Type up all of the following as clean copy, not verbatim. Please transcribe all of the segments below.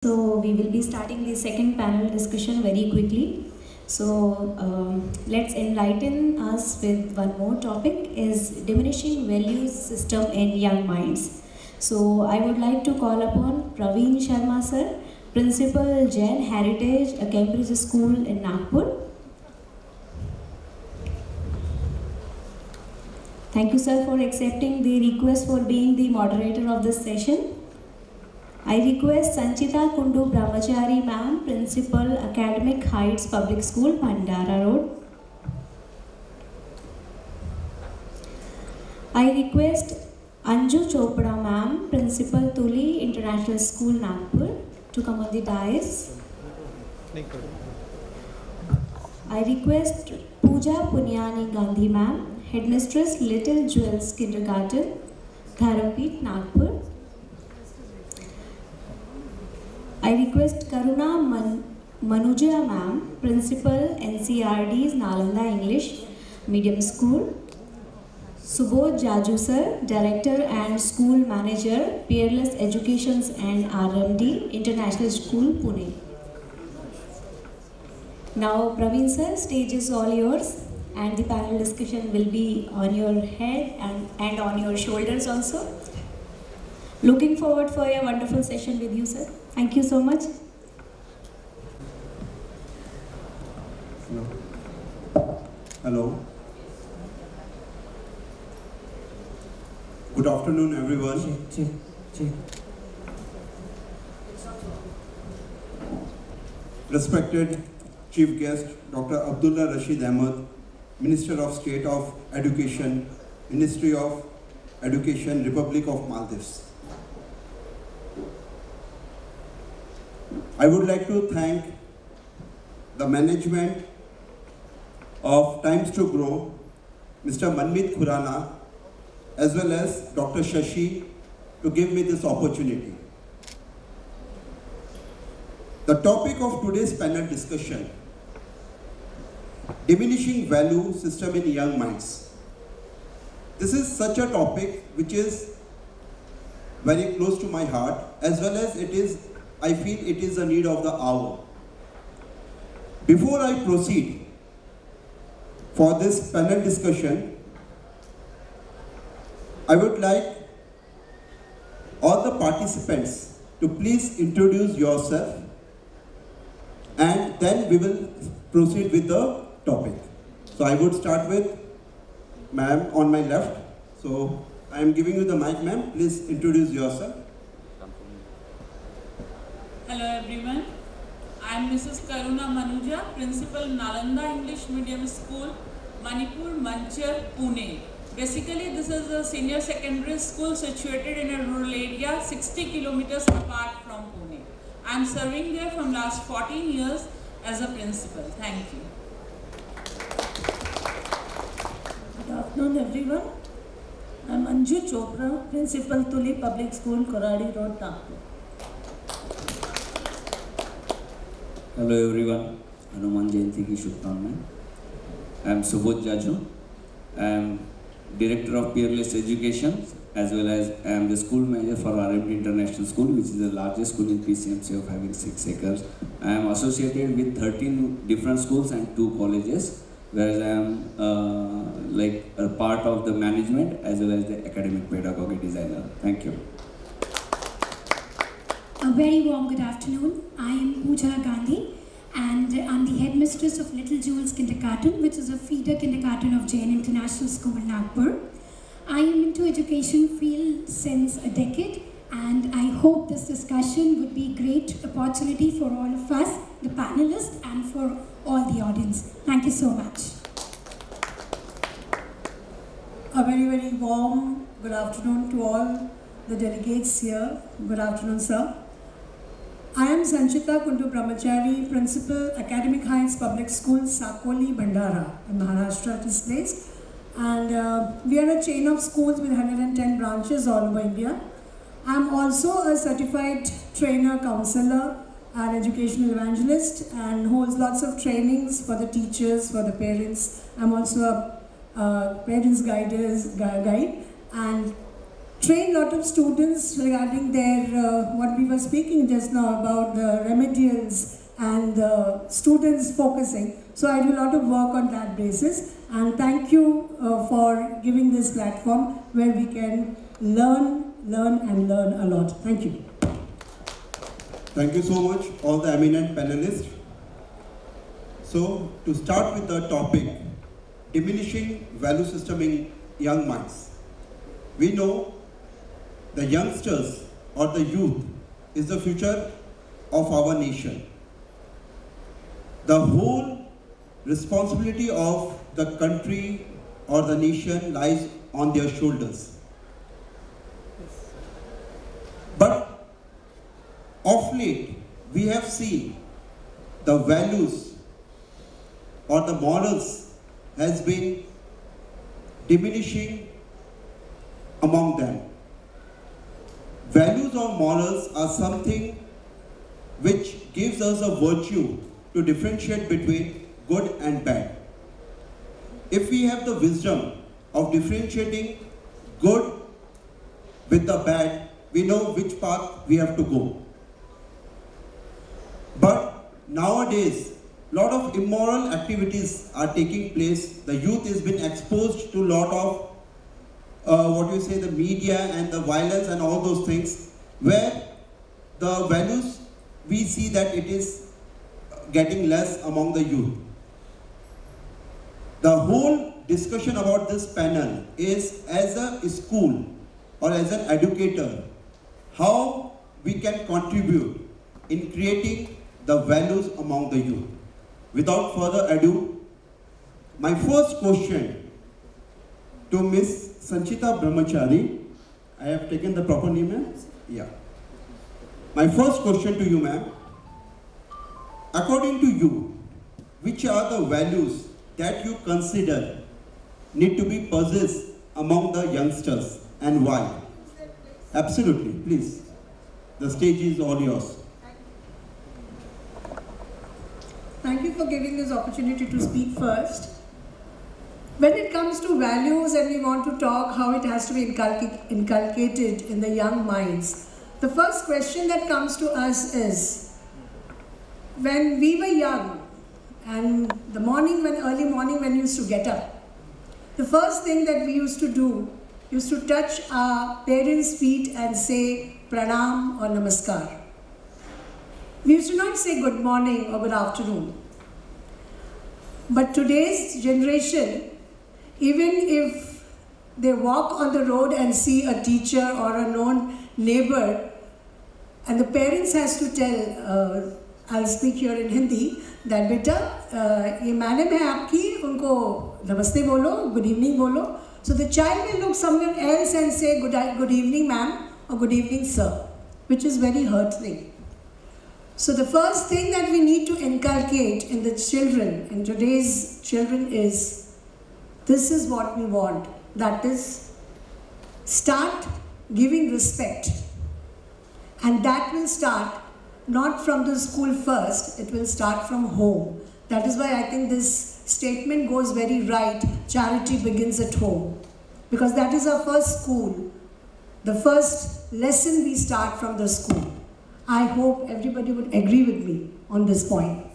So we will be starting the second panel discussion very quickly. So let's enlighten us with one more topic is diminishing values system in young minds. So I would like to call upon Praveen Sharma sir, Principal Jain Heritage Cambridge School in Nagpur. Thank you sir for accepting the request for being the moderator of this session. I request Sanchita Kundu Brahmachari ma'am, Principal, 𝐀𝐽𝐫𝐵 Heights Public School, Bhandara Road. I request Anju Chopra ma'am, Principal, Tuli International School, Nagpur, to come on the dais. I request Pooja Punyani Gandhi ma'am, Headmistress, 𝐿𝐿𝐿𝐵𝐻 Kindergarten, 𝐿𝐴𝐺𝐻𝐵𝐻, Nagpur. I request Karuna Manuja ma'am, Principal, NCRD's Nalanda English Medium School. Subodh Jaju sir, Director and School Manager, Peerless Education and R&D International School, Pune. Now Praveen sir, stage is all yours and the panel discussion will be on your head and on your shoulders also. Looking forward for a wonderful session with you sir. Thank you so much. Hello. Good afternoon, everyone. Respected Chief Guest, Dr. Abdullah Rashid Ahmed, Minister of State of Education, Ministry of Education, Republic of Maldives. I would like to thank the management of Time2Grow, Mr. Manmeet Khurana, as well as Dr. Shashi to give me this opportunity. The topic of today's panel discussion, diminishing value system in young minds. This is such a topic which is very close to my heart, as well as I feel it is a need of the hour. Before I proceed for this panel discussion, I would like all the participants to please introduce yourself and then we will proceed with the topic. So I would start with ma'am on my left. So I am giving you the mic, ma'am. Please introduce yourself. Hello everyone, I am Mrs. Karuna Manuja, Principal, Nalanda English Medium School, Manipur, Manchar, Pune. Basically, this is a senior secondary school situated in a rural area 60 kilometers apart from Pune. I am serving there from last 14 years as a principal. Thank you. Good afternoon everyone. I am Anju Chopra, Principal, Tuli Public School, Koradi Road, Nagpur. Hello everyone, Hanuman Jayanti ki Shubhkamnaएं. I am Subodh Jaju. I am Director of Peerless Education as well as I am the School Manager for 𝐴𝐺𝐻𝐵 International School, which is the largest school in PCMC of having 6 acres. I am associated with 13 different schools and 2 colleges, whereas I am like a part of the management as well as the academic pedagogy designer. Thank you. A very warm good afternoon. I am Pooja Gandhi and I'm the headmistress of 𝐿𝐿𝐿𝐵𝐻 Kindergarten, which is a feeder kindergarten of Jain International School, Nagpur. I am into education field since a decade and I hope this discussion would be a great opportunity for all of us, the panelists, and for all the audience. Thank you so much. A very, very warm good afternoon to all the delegates here. Good afternoon, sir. I am Sanchita Kundu Brahmachari, Principal, 𝐀𝐽𝐫𝐵 Heights Public School, Sakoli, Bhandara, in Maharashtra, this place. And we are a chain of schools with 110 branches all over India. I am also a certified trainer, counselor, and educational evangelist, and holds lots of trainings for the teachers, for the parents. I'm also a parents guide, and train a lot of students regarding their, what we were speaking just now about the remedials and the students focusing. So I do a lot of work on that basis, and thank you for giving this platform where we can learn a lot. Thank you. Thank you so much, all the eminent panelists. So, to start with the topic, diminishing value system in young minds. We know the youngsters or the youth is the future of our nation. The whole responsibility of the country or the nation lies on their shoulders. But of late, we have seen the values or the morals has been diminishing among them. Values or morals are something which gives us a virtue to differentiate between good and bad. If we have the wisdom of differentiating good with the bad, we know which path we have to go. But nowadays, a lot of immoral activities are taking place. The youth has been exposed to a lot of the media and the violence and all those things, where the values, we see that it is getting less among the youth. The whole discussion about this panel is, as a school or as an educator, how we can contribute in creating the values among the youth. Without further ado, my first question to Ms. Sanchita Brahmachari. I have taken the proper name, ma'am? Yeah. My first question to you, ma'am. According to you, which are the values that you consider need to be possessed among the youngsters and why? Absolutely, please. The stage is all yours. Thank you for giving this opportunity to speak first. When it comes to values and we want to talk how it has to be inculcated in the young minds, the first question that comes to us is, when we were young and the morning, early morning when we used to get up, the first thing that we used to do used to touch our parents' feet and say pranam or namaskar. We used to not say good morning or good afternoon. But today's generation, even if they walk on the road and see a teacher or a known neighbor, and the parents has to tell, I'll speak here in Hindi, that beta, ye madam hai aapki, unko namaste bolo, good evening bolo. So the child will look somewhere else and say good evening ma'am or good evening sir, which is very hurtful. So the first thing that we need to inculcate in the children, in today's children, is this is what we want. That is, start giving respect. And that will start not from the school first, it will start from home. That is why I think this statement goes very right, charity begins at home. Because that is our first school. The first lesson we start from the school. I hope everybody would agree with me on this point.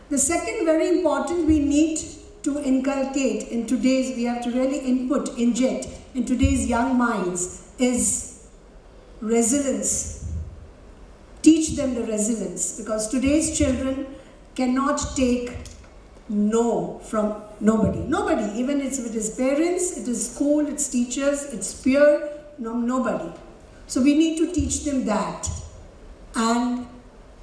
The second very important we need to inculcate in today's, we have to really inject in today's young minds is resilience. Teach them the resilience, because today's children cannot take no from nobody. Nobody, even it's with his parents, it is school, it's teachers, it's peer, nobody. So we need to teach them that. And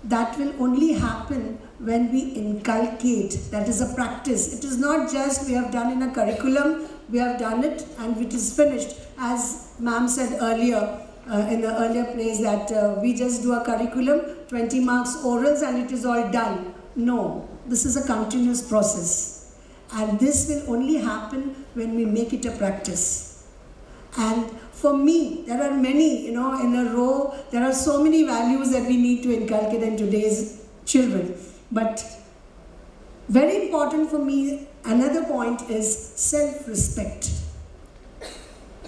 that will only happen when we inculcate. That is a practice. It is not just we have done in a curriculum, we have done it and it is finished. As ma'am said earlier, in the earlier place, that we just do a curriculum, 20 marks orals and it is all done. No, this is a continuous process. And this will only happen when we make it a practice. And for me, there are many, in a row, there are so many values that we need to inculcate in today's children. But very important for me, another point is self-respect.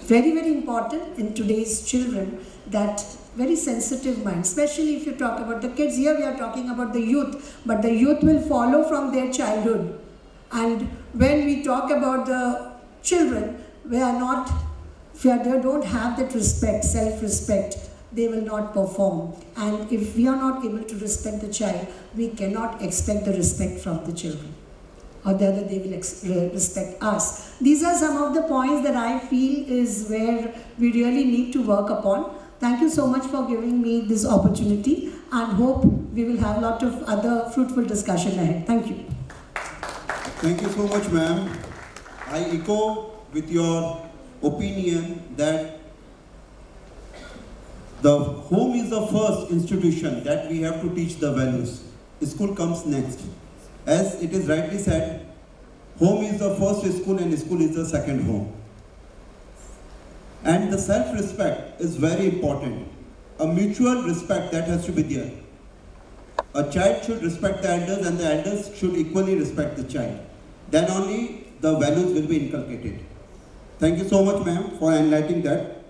very, very important in today's children, that very sensitive mind, especially if you talk about the kids. Here we are talking about the youth, but the youth will follow from their childhood. And when we talk about the children, they don't have that respect, self-respect, they will not perform. And if we are not able to respect the child, we cannot expect the respect from the children. Or the other, they will respect us. These are some of the points that I feel is where we really need to work upon. Thank you so much for giving me this opportunity, and hope we will have a lot of other fruitful discussion ahead. Thank you. Thank you so much, ma'am. I echo with your opinion that the home is the first institution that we have to teach the values. School comes next. As it is rightly said, home is the first school and school is the second home. And the self-respect is very important. A mutual respect that has to be there. A child should respect the elders and the elders should equally respect the child. Then only the values will be inculcated. Thank you so much, ma'am, for enlightening that.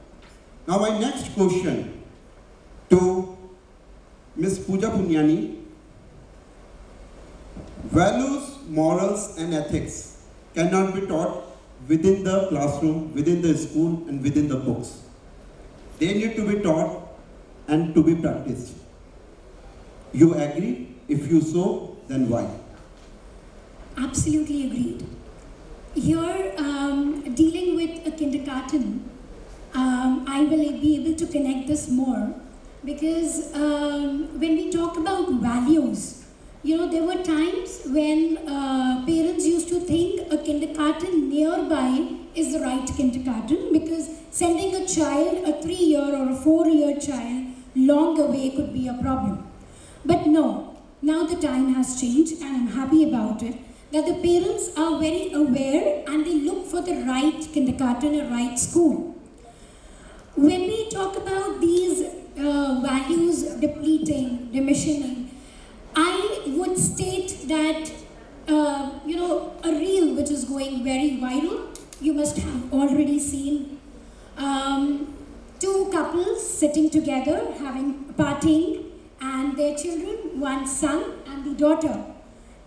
Now my next question to Ms. Pooja Punyani. Values, morals and ethics cannot be taught within the classroom, within the school and within the books. They need to be taught and to be practiced. You agree? If you so, then why? Absolutely agreed. Here, dealing with a kindergarten, I will be able to connect this more, because when we talk about values, there were times when parents used to think a kindergarten nearby is the right kindergarten, because sending a child, a 3-year or a 4-year child, long away could be a problem. But no, now the time has changed, and I'm happy about it, that the parents are very aware and they look for the right kindergarten or right school. When we talk about these values depleting, diminishing, I would state that, a reel which is going very viral, you must have already seen. 2 couples sitting together, partying, and their children, one son and the daughter.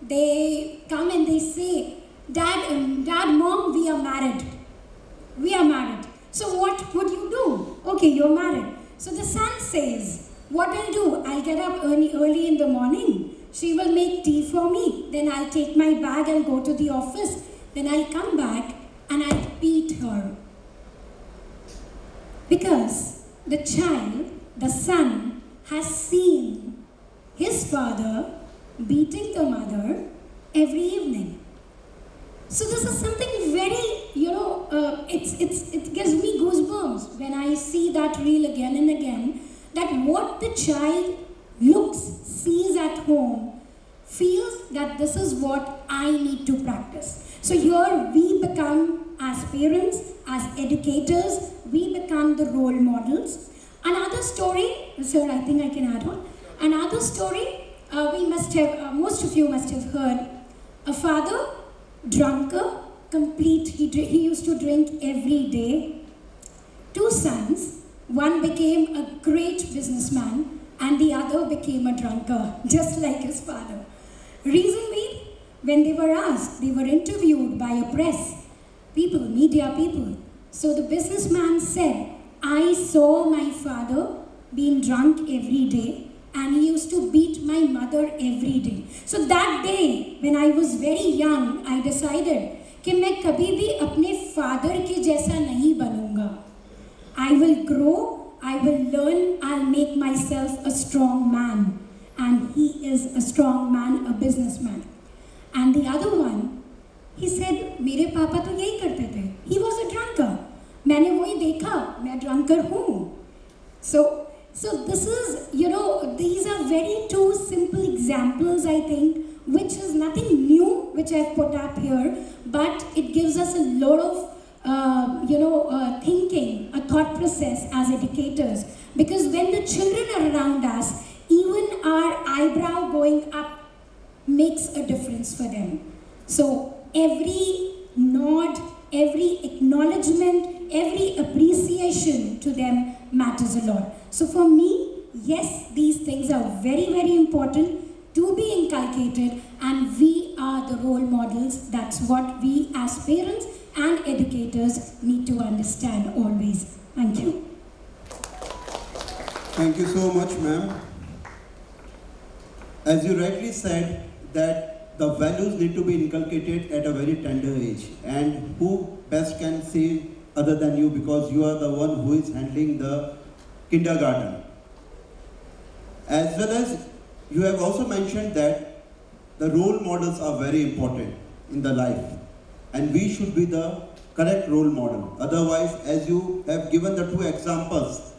They come and they say, Dad, Mom, we are married. We are married. So what would you do? Okay, you're married. So the son says, what I'll do, I'll get up early in the morning. She will make tea for me. Then I'll take my bag and go to the office. Then I'll come back and I'll beat her. Because the child, the son, has seen his father beating the mother every evening. So this is something very, it gives me goosebumps when I see that reel again and again, that what the child looks, sees at home, feels that this is what I need to practice. So here we become, as parents, as educators, we become the role models. Another story, sir, I think I can add on. Another story, most of you must have heard, a father, drunker, complete, he used to drink every day. 2 sons, one became a great businessman and the other became a drunkard, just like his father. Reason being, when they were asked, they were interviewed by a press, people, media people. So the businessman said, I saw my father being drunk every day and he used to beat my mother every day. So that day, when I was very young, I decided कि मैं कभी भी अपने father के जैसा नहीं बनूंगा. I will grow, I will learn, I'll make myself a strong man. And he is a strong man, a businessman. And the other one, he said, मेरे पापा तो यही करते थे. He was a drunkard. मैंने वही देखा, मैं drunkard हूँ. So this is, these are very 2 simple examples, I think, which is nothing new, which I've put up here, but it gives us a lot of, thinking, a thought process as educators. Because when the children are around us, even our eyebrow going up makes a difference for them. So every nod, every acknowledgement, every appreciation to them matters a lot. So for me, yes, these things are very, very important to be inculcated, and we are the role models. That's what we as parents and educators need to understand always. Thank you. Thank you so much, ma'am. As you rightly said, that the values need to be inculcated at a very tender age. And who best can say other than you, because you are the one who is handling the kindergarten. As well as you have also mentioned that the role models are very important in the life. And we should be the correct role model. Otherwise, as you have given the two examples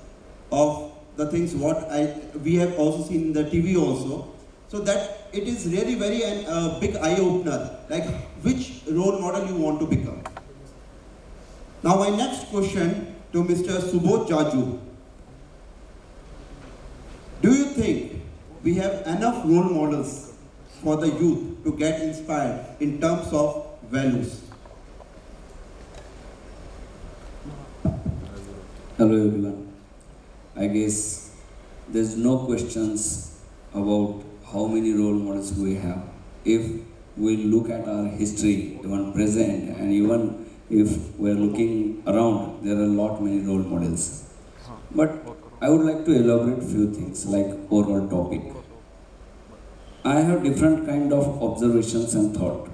of the things we have also seen in the TV also, so that it is really very big eye-opener, like which role model you want to become. Now my next question to Mr. 𝐒𝐻𝐺𝐻𝐻. Do you think we have enough role models for the youth to get inspired in terms of values? Hello everyone. I guess there's no questions about how many role models we have. If we look at our history, even present, and even if we're looking around, there are a lot many role models. But I would like to elaborate few things like overall topic. I have different kind of observations and thought.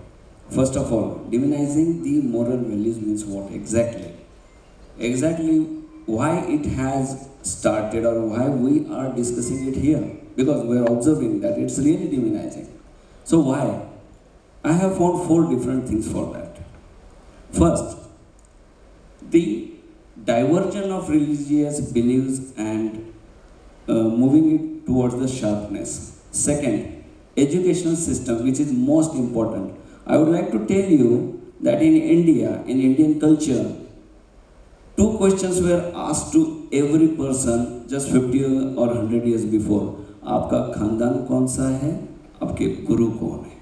First of all, diminishing the moral values means what exactly? Exactly why it has started or why we are discussing it here, because we are observing that it's really diminishing. So why? I have found 4 different things for that. First, the diversion of religious beliefs and moving it towards the sharpness. Second, educational system, which is most important. I would like to tell you that in India, in Indian culture, 2 questions were asked to every person just 50 or 100 years before. आपका खानदान कौन सा है? आपके गुरु कौन है?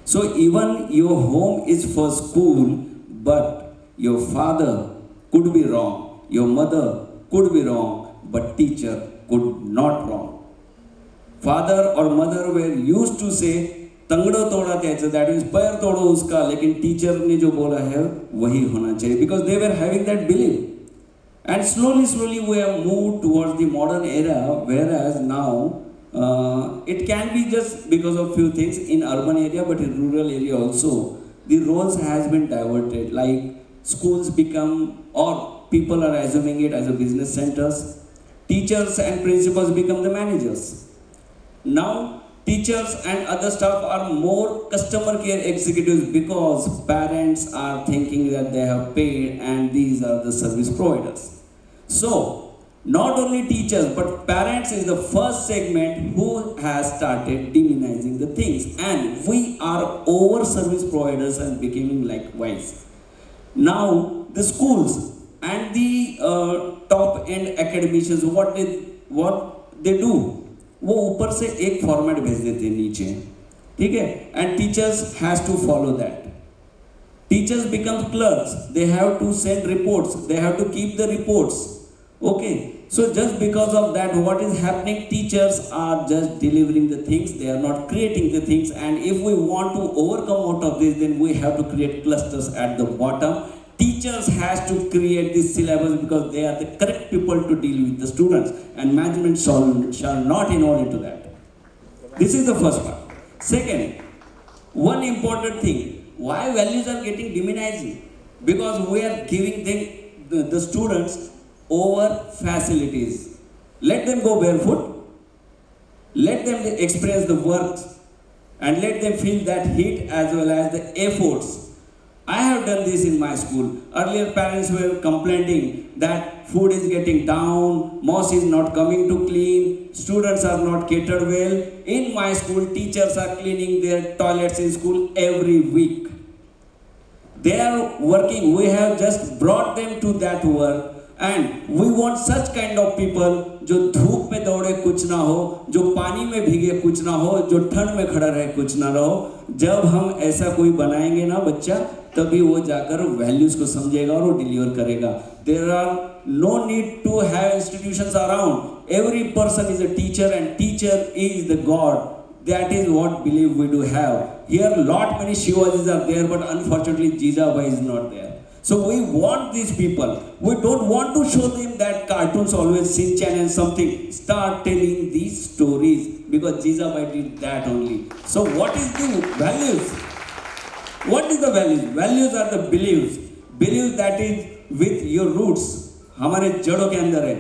So even your home is for school, but your father could be wrong, your mother could be wrong, but teacher could not wrong. Father or mother were used to say तंगड़ो तोड़ा 𝐂𝐻𝐳, that means पैर तोड़ो उसका, लेकिन teacher ने जो बोला है वही होना चाहिए, because they were having that belief. And slowly we have moved towards the modern era, whereas now it can be just because of few things in urban area, but in rural area also the roles has been diverted, like schools become, or people are assuming it as a business centers, teachers and principals become the managers. Now teachers and other staff are more customer care executives, because parents are thinking that they have paid and these are the service providers. So not only teachers but parents is the first segment who has started demonizing the things, and we are over service providers and becoming likewise. Now the schools and the top end academicians, what they do, वो ऊपर से एक format भेज देते हैं नीचे, ठीक है, and teachers has to follow that. Teachers become clerks, they have to send reports, they have to keep the reports. Okay, so just because of that, what is happening, teachers are just delivering the things, they are not creating the things. And if we want to overcome out of this, then we have to create clusters at the bottom. Teachers has to create this syllabus, because they are the correct people to deal with the students, and management shall not involve into that. This is the first part. Second, one important thing, why values are getting demonizing? Because we are giving them, the students, over facilities. Let them go barefoot, let them experience the work, and let them feel that heat as well as the efforts. I have done this in my school. Earlier parents were complaining that food is getting down, moss is not coming to clean, students are not catered well. In my school, teachers are cleaning their toilets in school every week. They are working, we have just brought them to that work, And we want such kind of people जो धूप में दौड़े कुछ ना हो, जो पानी में भीगे कुछ ना हो, जो ठंड में खड़ा रहे कुछ ना रहो। जब हम ऐसा कोई बनाएंगे ना बच्चा, तभी वो जाकर वैल्यूज को समझेगा और वो डिलीवर करेगा। There are no need to have institutions around. Every person is a teacher and teacher is the God. That is what belief we do have. Here lot many Shivajis are there, but unfortunately 𝐂𝐳𝐵 is not there. So we want these people. We don't want to show them that cartoons always 𝐒𝐻𝐵𝐻 and something. Start telling these stories because 𝐂𝐳𝐵 did that only. So what is the values? What is the values? Values are the beliefs. Beliefs that is with your roots. हमारे जड़ों के अंदर है.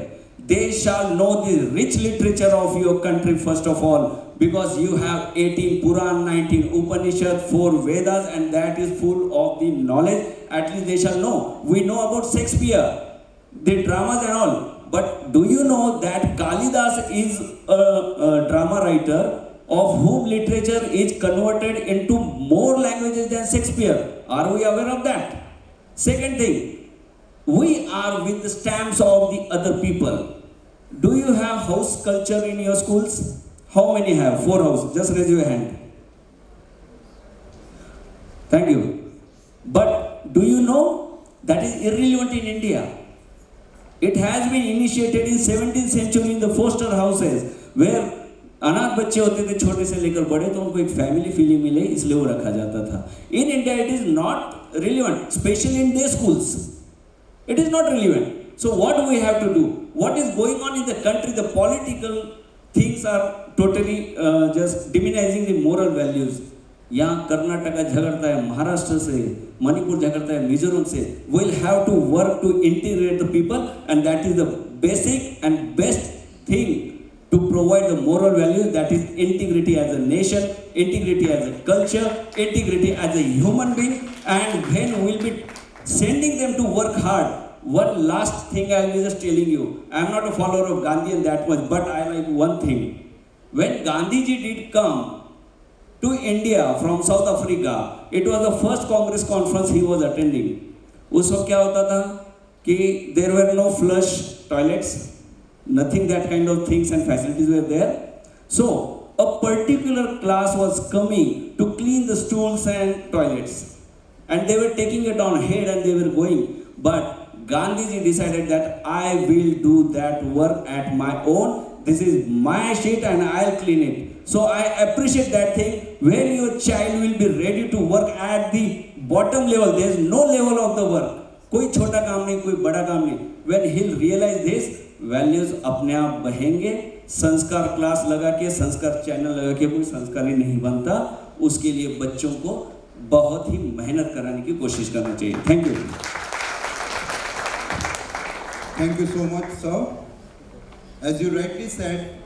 They shall know the rich literature of your country first of all, because you have 18 Puran, 19 Upanishad, 4 Vedas, and that is full of the knowledge. At least they shall know. We know about Shakespeare, the dramas and all. But do you know that Kalidas is a drama writer of whom literature is converted into more languages than Shakespeare? Are we aware of that? Second thing, we are with the stamps of the other people. Do you have house culture in your schools? How many have? 4 houses. Just raise your hand. Thank you. But do you know that is irrelevant in India? It has been initiated in 17th century in the foster houses, where अनाथ बच्चे होते थे छोटे से लेकर बड़े, तो उनको एक फैमिली फीलिंग मिले, इसलिए वो रखा जाता था. In India it is not relevant, especially in day schools. It is not relevant. So what we have to do? What is going on in the country? The political things are totally just diminishing the moral values. यहाँ कर्नाटका झगड़ता है महाराष्ट्र से, मणिपुर झगड़ता है मिजोरम से. We'll have to work to integrate the people, and that is the basic and best thing to provide the moral values, that is integrity as a nation, integrity as a culture, integrity as a human being, and then we'll be sending them to work hard. One last thing I will be just telling you. I am not a follower of Gandhi and that much, but I like one thing. When Gandhiji did come to India from South Africa, it was the first Congress conference he was attending. उस वक्त क्या होता था कि there were no flush toilets, nothing that kind of things and facilities were there. So a particular class was coming to clean the stools and toilets, and they were taking it on head and they were going. But Gandhiji decided that I will do that work at my own. This is my shit and I'll clean it. So I appreciate that thing. When your child will be ready to work at the bottom level, there is no level of the work. कोई छोटा काम नहीं, कोई बड़ा काम नहीं. When he'll realize this, values अपने आप बहेंगे. संस्कार क्लास लगा के, संस्कार चैनल लगा के कोई संस्कारी नहीं बनता. उसके लिए बच्चों को बहुत ही मेहनत कराने की कोशिश करनी चाहिए. Thank you. Thank you so much, sir. As you rightly said,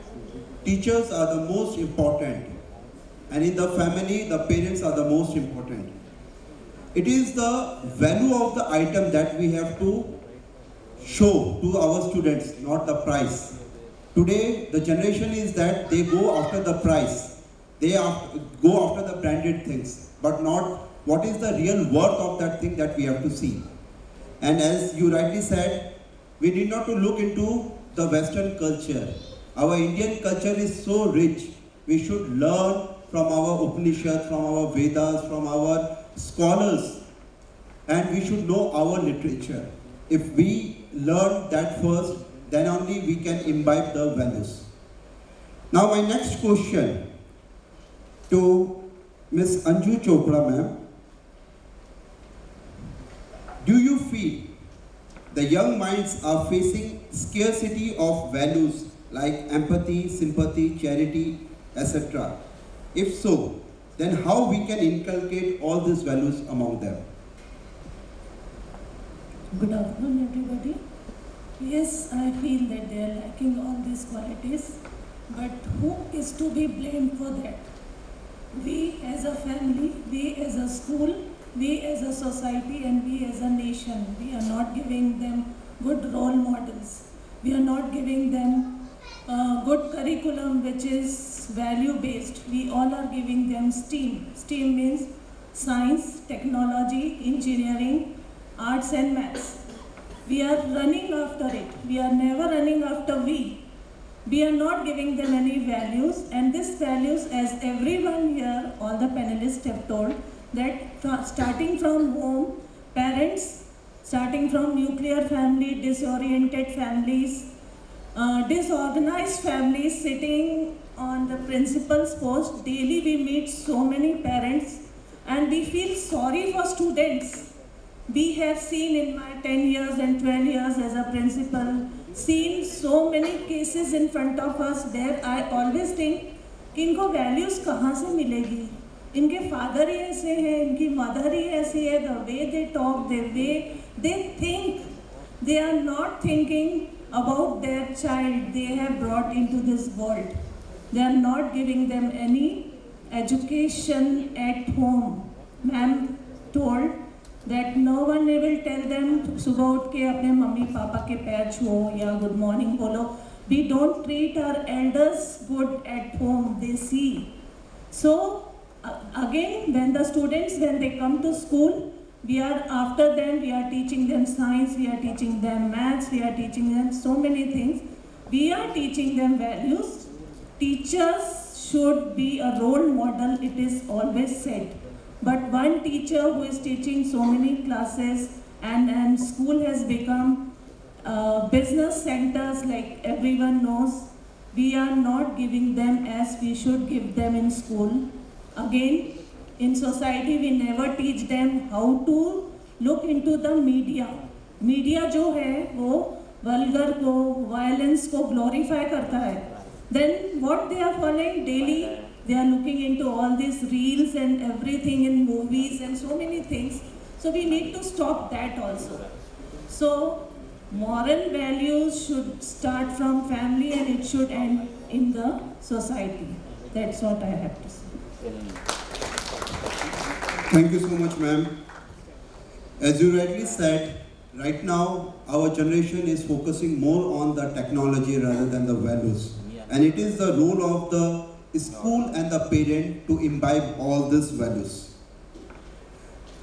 teachers are the most important, and in the family, the parents are the most important. It is the value of the item that we have to show to our students, not the price. Today, the generation is that they go after the price. They go after the branded things, but not what is the real worth of that thing that we have to see. And as you rightly said, we need not to look into the Western culture. Our Indian culture is so rich. We should learn from our Upanishads, from our Vedas, from our scholars, and we should know our literature. If we learn that first, then only we can imbibe the values. Now my next question to Ms. Anju Chopra ma'am. Do you feel the young minds are facing scarcity of values like empathy, sympathy, charity, etc.? If so, then how we can inculcate all these values among them? Good afternoon, everybody. Yes, I feel that they are lacking all these qualities, but who is to be blamed for that? We as a family, we as a school, we as a society, and we as a nation, we are not giving them good role models. We are not giving them good curriculum which is value based. We all are giving them STEAM. STEAM means science, technology, engineering, arts and maths. we are running after it. We are never running after we. We are not giving them any values, and these values, as everyone here, all the panelists have told, that starting from home, parents, starting from nuclear family, disoriented families, disorganized families sitting on the principal's post. Daily we meet so many parents and we feel sorry for students. We have seen in my 10 years and 12 years as a principal, seen so many cases in front of us where I always think कि इनको values कहाँ से मिलेगी? इनके father ही ऐसे हैं, इनकी mother ही ऐसी है, the way they talk, the way they think, they are not thinking about their child they have brought into this world. They are not giving them any education at home. Ma'am told that no one will tell them सुबह उठ के अपने mummy papa के पैर छुओ या good morning बोलो. We don't treat our elders good at home, they see. So again, when the students, when they come to school, we are after them, we are teaching them science, we are teaching them maths, we are teaching them so many things. We are teaching them values. Teachers should be a role model, it is always said. But one teacher who is teaching so many classes and school has become business centers like everyone knows, we are not giving them as we should give them in school. Again, in society we never teach them how to look into the media. Media जो है वो vulgar को, violence को glorify करता है. Then what they are following daily, they are looking into all these reels and everything in movies and so many things. So we need to stop that also. So moral values should start from family and it should end in the society. That's what I have to say. Thank you so much, ma'am. As you rightly said, right now our generation is focusing more on the technology rather than the values. And it is the role of the school and the parent to imbibe all these values.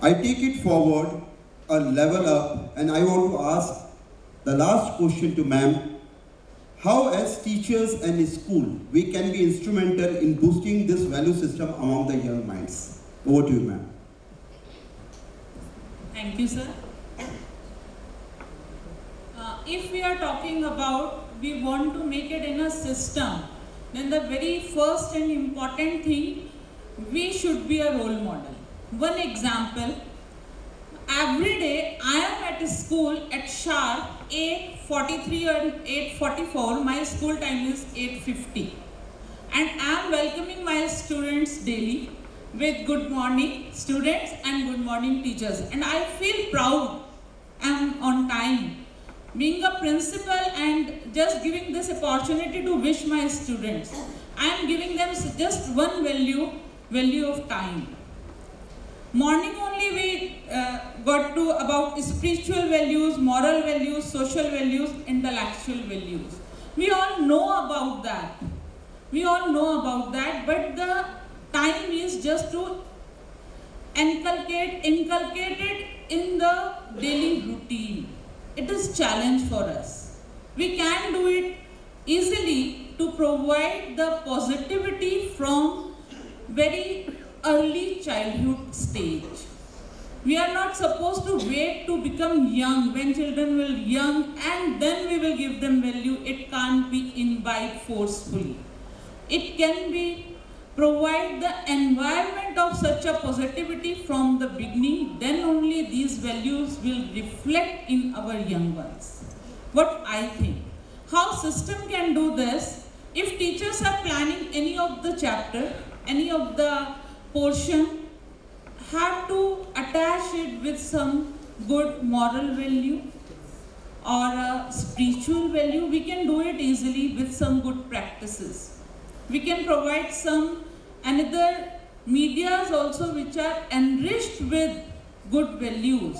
I take it forward a level up and I want to ask the last question to ma'am. How as teachers and school we can be instrumental in boosting this value system among the young minds? Over to you, ma'am. Thank you, sir. If we are talking about we want to make it in a system, then the very first and important thing, we should be a role model. One example, every day I am at school at sharp 8:43 and 8:44, my school time is 8:50. And I am welcoming my students daily with good morning students and good morning teachers. And I feel proud I am on time. Being a principal and just giving this opportunity to wish my students, I am giving them just one value of time. Morning only we got to about spiritual values, moral values, social values, intellectual values. We all know about that. But the time is just to inculcate it in the daily routine. It is a challenge for us. We can do it easily to provide the positivity from very early childhood stage. We are not supposed to wait to become young when children will young and then we will give them value. It can't be imbibed forcefully. It can be provide the environment of such a positivity from the beginning, then only these values will reflect in our young ones. What I think, how system can do this, if teachers are planning any of the chapter, any of the portion, have to attach it with some good moral value or a spiritual value. We can do it easily with some good practices. We can provide some another medias also which are enriched with good values.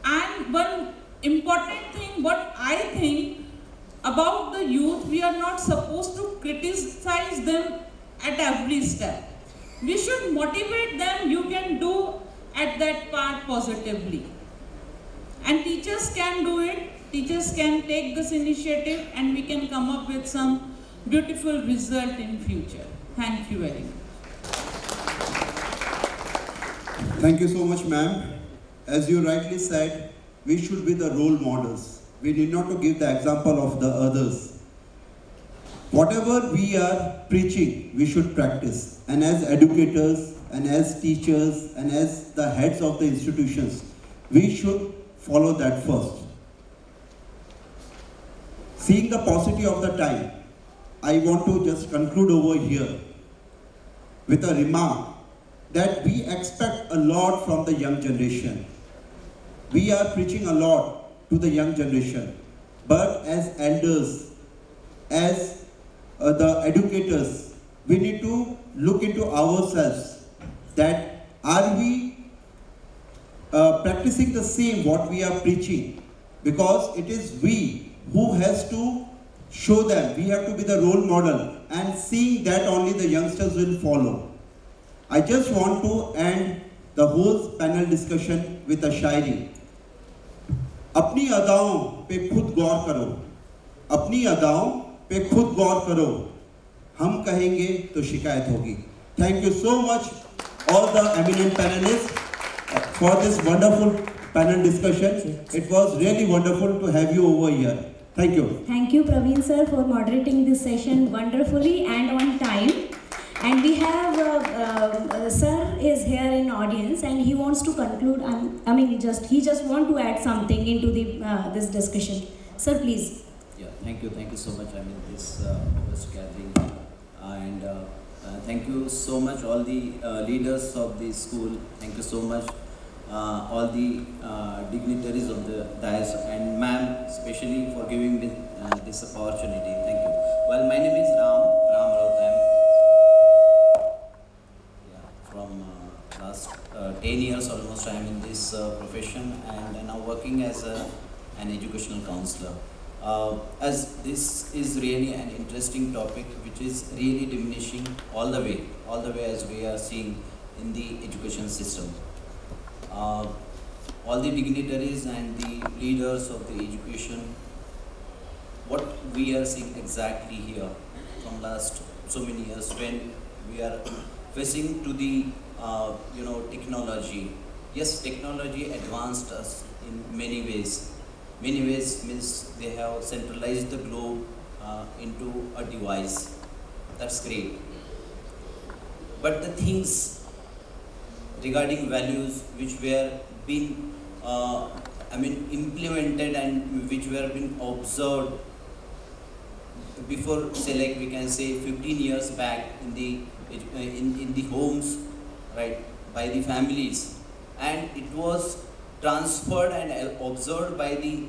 And one important thing, what I think about the youth, we are not supposed to criticize them at every step. We should motivate them, you can do at that part positively. And teachers can do it. Teachers can take this initiative and we can come up with some beautiful result in future. Thank you very much. Thank you so much, ma'am. As you rightly said, we should be the role models. We need not to give the example of the others. Whatever we are preaching, we should practice. And as educators, and as teachers, and as the heads of the institutions, we should follow that first. Seeing the paucity of the time, I want to just conclude over here with a remark that we expect a lot from the young generation. We are preaching a lot to the young generation, but as elders, as the educators, we need to look into ourselves that are we practicing the same what we are preaching, because it is we who has to show them. We have to be the role model, and seeing that only the youngsters will follow. I just want to end the whole panel discussion with a शायरी. अपनी अदाओं पे खुद गौर करो, अपनी अदाओं पे खुद गौर करो, हम कहेंगे तो शिकायत होगी. Thank you so much all the eminent panelists for this wonderful panel discussion. It was really wonderful to have you over here. Thank you. Thank you, Praveen sir, for moderating this session wonderfully and on time. And we have sir is here in audience, and he wants to conclude. He just want to add something into the this discussion. Sir, please. Yeah, thank you so much. This august gathering, and thank you so much all the leaders of the school. Thank you so much all the dignitaries of the dais, and ma'am especially for giving me this opportunity. Thank you. Well, my name is Ram Raut. From last 10 years almost I am in this profession, and now working as an educational counselor. As this is really an interesting topic which is really diminishing all the way as we are seeing in the education system. All the dignitaries and the leaders of the education, what we are seeing exactly here from last so many years when we are facing to the technology. Yes, technology advanced us in many ways. Many ways means they have centralized the globe into a device. That's great. But the things regarding values which were being implemented and which were being observed before, say like we can say 15 years back in the homes, right, by the families, and it was transferred and observed by the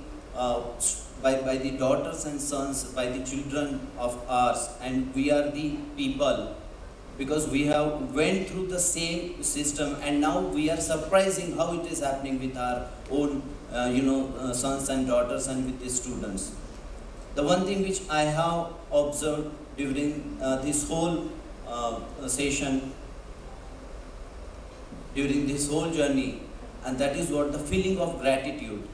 daughters and sons, by the children of ours, and we are the people, because we have went through the same system, and now we are surprising how it is happening with our own sons and daughters and with the students. The one thing which I have observed during this whole session, during this whole journey, and that is what the feeling of gratitude.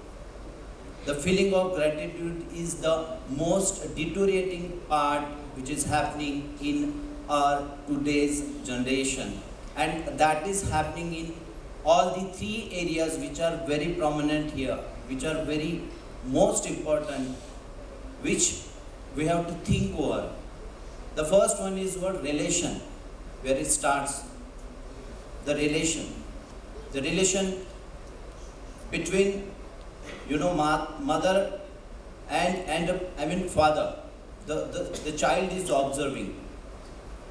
The feeling of gratitude is the most deteriorating part which is happening in our today's generation, and that is happening in all the three areas which are very prominent here, which are very most important, which we have to think over. The first one is what? Relation, where it starts. The relation between mother and father. The child is observing.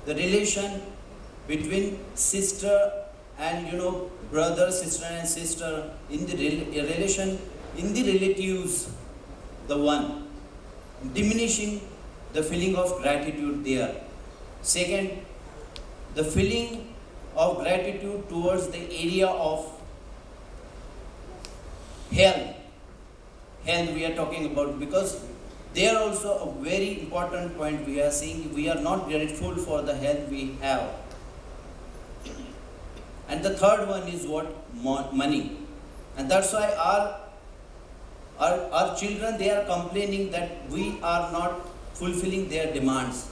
The relation between sister and brother, sister and sister, in the relation in the relatives, the one. Diminishing the feeling of gratitude there. Second, the feeling of gratitude towards the area of health we are talking about, because there also a very important point we are seeing. We are not grateful for the health we have. And the third one is what? Money. And that's why our Our children, they are complaining that we are not fulfilling their demands.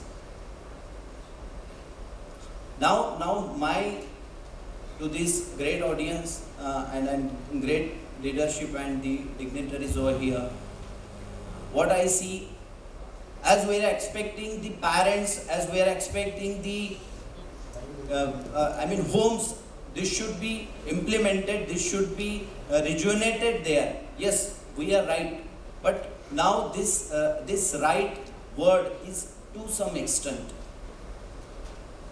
Now to this great audience and great leadership and the dignitaries over here, what I see, as we are expecting the parents, as we are expecting the homes, this should be implemented, this should be rejuvenated there. Yes, we are right, but now this right word is to some extent.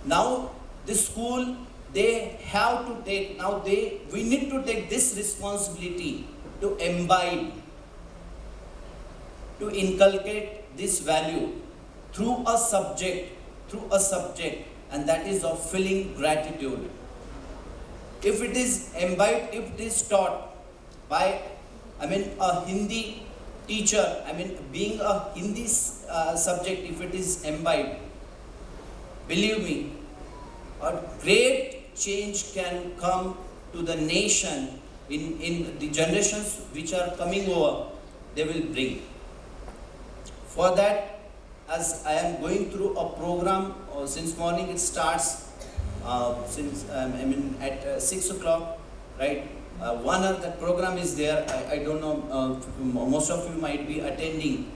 Now the school, they have to take, we need to take this responsibility to imbibe, to inculcate this value through a subject, and that is of feeling gratitude. If it is imbibed, if it is taught by a Hindi teacher, being a Hindi subject, if it is imbibed, believe me, a great change can come to the nation in the generations which are coming over, they will bring. For that, as I am going through a program, since morning it starts, at 6 o'clock, right? 1 hour that program is there. I don't know, most of you might be attending.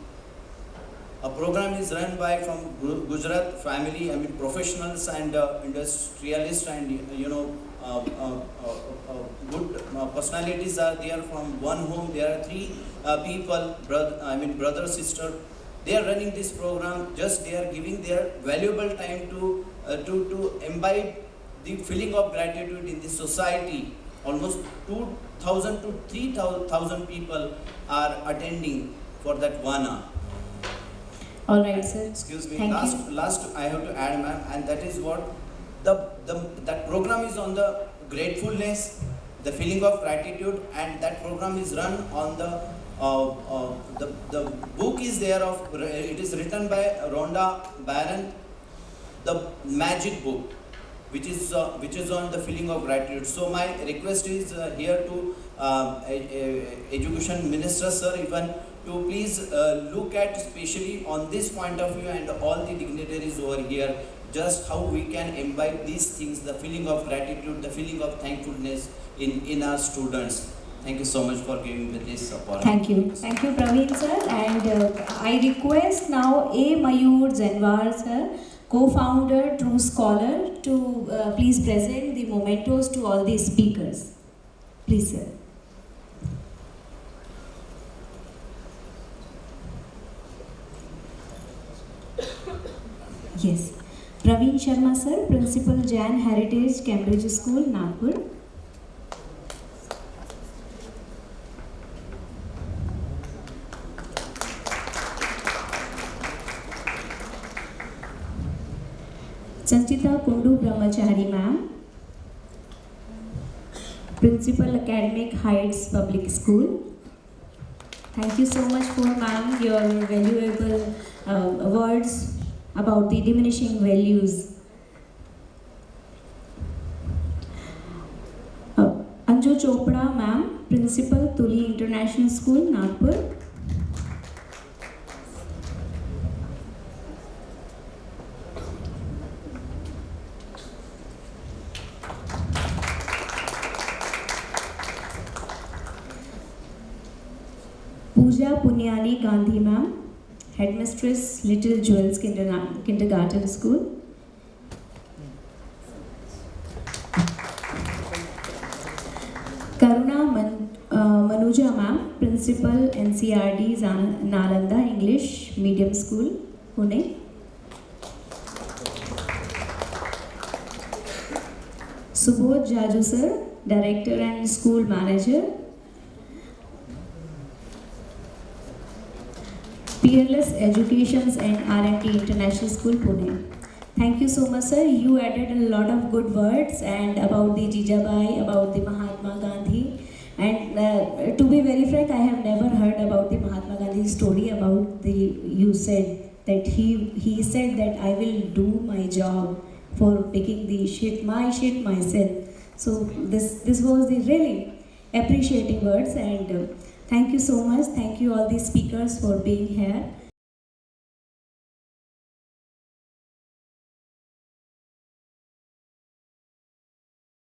A program is run by from Gujarat family, professionals and industrialists and good personalities are there from one home. There are 3 people, brother, sister. They are running this program. Just they are giving their valuable time to imbibe the feeling of gratitude in the society. Almost 2,000 to 3,000 people are attending for that 1 hour. All right, sir. Excuse me. Thank last I have to add, ma'am, and that is what that program is on the gratefulness, the feeling of gratitude, and that program is run on the book is there of, it is written by Rhonda Byrne, the magic book, which is on the feeling of gratitude. So my request is here to Education Minister, sir, even to please look at especially on this point of view and all the dignitaries over here, just how we can imbibe these things, the feeling of gratitude, the feeling of thankfulness in our students. Thank you so much for giving me this support. Thank you, Praveen sir. And I request now 𝐒𝐚𝐫𝐻 sir, co-founder, true scholar, to please present the mementos to all the speakers. Please, sir. Yes. Praveen Sharma sir, Principal Jain Heritage Cambridge School, Nagpur. Sanchita Kundu Brahmachari ma'am, Principal Academic Heights Public School. Thank you so much for ma'am your valuable words about the diminishing values. Anju Chopra ma'am, Principal Tuli International School, Nagpur. Pooja Punyani Gandhi ma'am, Headmistress, 𝐿𝐴 Kindergarten School. Karuna Manuja ma'am, Principal NCRD Nalanda English Medium School, Pune. Subodh Jaju sir, Director and School Manager, Peerless Educations and R&D International School, Pune. Thank you so much, sir. You added a lot of good words and about the Jijabai, about the Mahatma Gandhi. And to be very frank, I have never heard about the Mahatma Gandhi story about you said that he said that I will do my job for picking the shit myself. So this was the really appreciating words, and Thank you so much. Thank you all the speakers for being here.